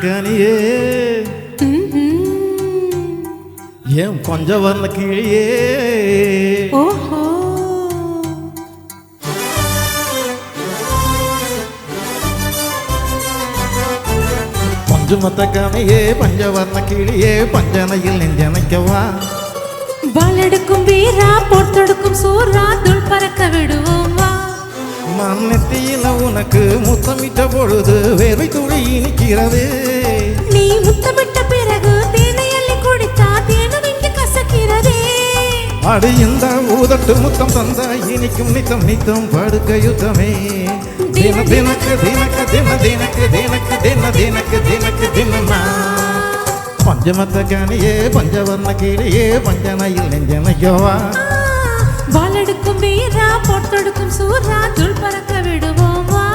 கனியே ஏன் பஞ்சவர்ண கிளியே ஓஹோ பஞ்சுமத்த கனியே பஞ்சவர்ண கிளியே பஞ்சனையில் நெஞ்சனைக்கவா வாளெடுக்கும் வீரா போர்த்தொடுக்கும் சூரா துள் பறக்க விடுவோம் வா மண்ணெத்தியில உனக்கு முத்தமிட்ட பொழுது வேர்வை துளி இனிக்கிறது நீ முத்தமிட்ட பிறகு தேனை அள்ளி குடித்தா தேனும் இங்கு கசக்கிறதே அடி இந்த ஊதட்டு முத்தம் தந்தா இனிக்கும் நித்தம் நித்தம் படுக்க யுத்தமே தின தினக்கு தினக்கு தின தினக்கு தினக்கு தின தினக்கு தினக்கு தினமா பஞ்சமத்த கனியே பஞ்சவர்ண கிளியே பஞ்சனையில் நெஞ்சனைக்கவா வாளெடுக்கும் வீரா போர்த்தொடுக்கும் சூரா துள் பறக்க விடுவோம் வா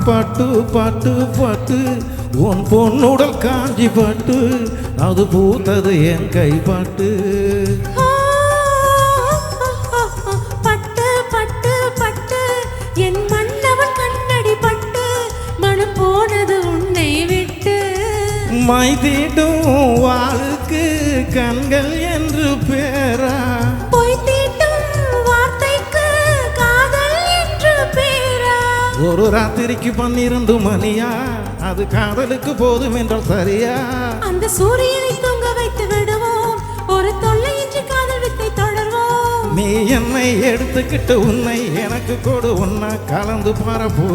பட்டு பட்டு பட்டு உன் பொன்னுடல் காஞ்சி பட்டு அது பூத்தது என் கைப்பட்டு பட்டு பட்டு பட்டு என் மன்னவன் கண்ணடி பட்டு மனம் போனது உன்னை விட்டு மை தீட்டும் வாளுக்கு கண்கள் என்று பேரா பொய் தீட்டும் வார்த்தைக்கு காதல் என்று பேரா ஒரு ராத்திரிக்கு 12 மணியா அது காதலுக்கு போதும் என்றால் சரியா அந்த சூரியனை தூங்க வைத்து விடுவோம் ஒரு தொல்லையின்றி காதல் வித்தை தொடர்வோம் நீ என்னை எடுத்துக்கிட்டு உன்னை எனக்கு கொடு உன்னை கலந்து பரப்பு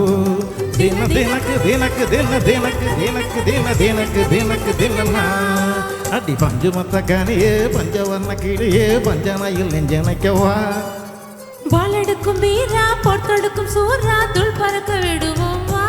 தின தினக்கு தினக்கு தின தினக்கு தினக்கு தின தினக்கு தினக்கு தினனா அடி பஞ்சுமத்த கனியே பஞ்சவர்ண கிளியே பஞ்சனையில் நெஞ்சனைக்கவா வாளெடுக்கும் வீரா போர்த்தொடுக்கும் சூரா துள் பறக்க விடுவோம் வா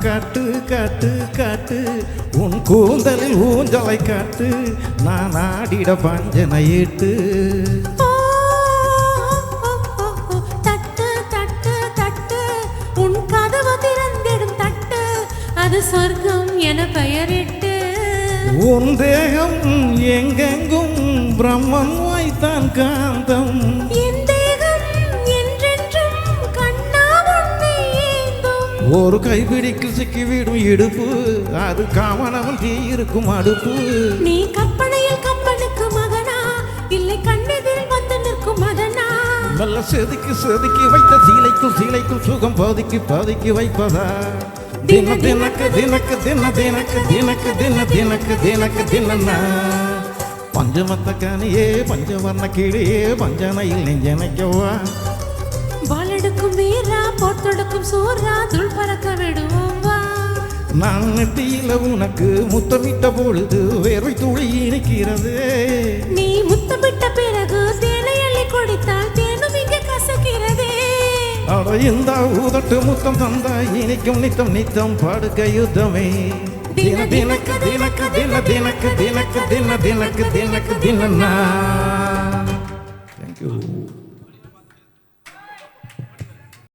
காட்டு காட்டு காட்டு உன் கூந்தலில் ஊஞ்சலை காட்டு நான் ஆடிட பஞ்சனை ஏட்டு தட்டு தட்டு தட்டு உன் கதவு திறந்திடும் தட்டு அது சொர்க்கம் என பெயரிட்டு உன் தேகம் எங்கெங்கும் பிரம்மன் வைத்தான் காந்தம் என் தேகம் என்றென்றும் கண்ணா உன்னை ஏந்தும் ஒரு கைப்பிடிக்கு சிக்கிவிடும் இடுப்பு அது காமனவன் தீ இருக்கும் அடுப்பு நீ கற்பனையில் கம்பனுக்கு மகனா இல்லை கண்ணெதில் வந்து நிற்கும் மதனா நல்ல செதுக்கி செதுக்கி வைத்த சீலைக்குள் சுகம் பாதிக்கு வைப்பதா தின தினக்கு தினக்கு தின தினக்கு தினக்கு தின தினக்கு தினக்கு தினனா பஞ்சமத்த கனியே பஞ்சவர்ண கிளியே பஞ்சனையில் நெஞ்சனைக்கவா வாளெடுக்கும் வீரா போர்த்தொடுக்கும் சூரா துள் பறக்க விடுவோம் வா நான் நெத்தியில உனக்கு முத்தமிட்ட பொழுது வேர்வை துளி இனிக்கிறது நீ முத்தமிட்ட பிறகு தேனை அள்ளி குடித்தால் தேனும் இங்கு கசக்கிறதே அட இந்த ஊதட்டு முத்தம் தந்தா இனிக்கும் நித்தம் நித்தம் படுக்க யுத்தமே தின தினக்கு தினக்கு தின தினக்கு தினக்கு தின தினக்கு தினக்கு தினனா. Thank you.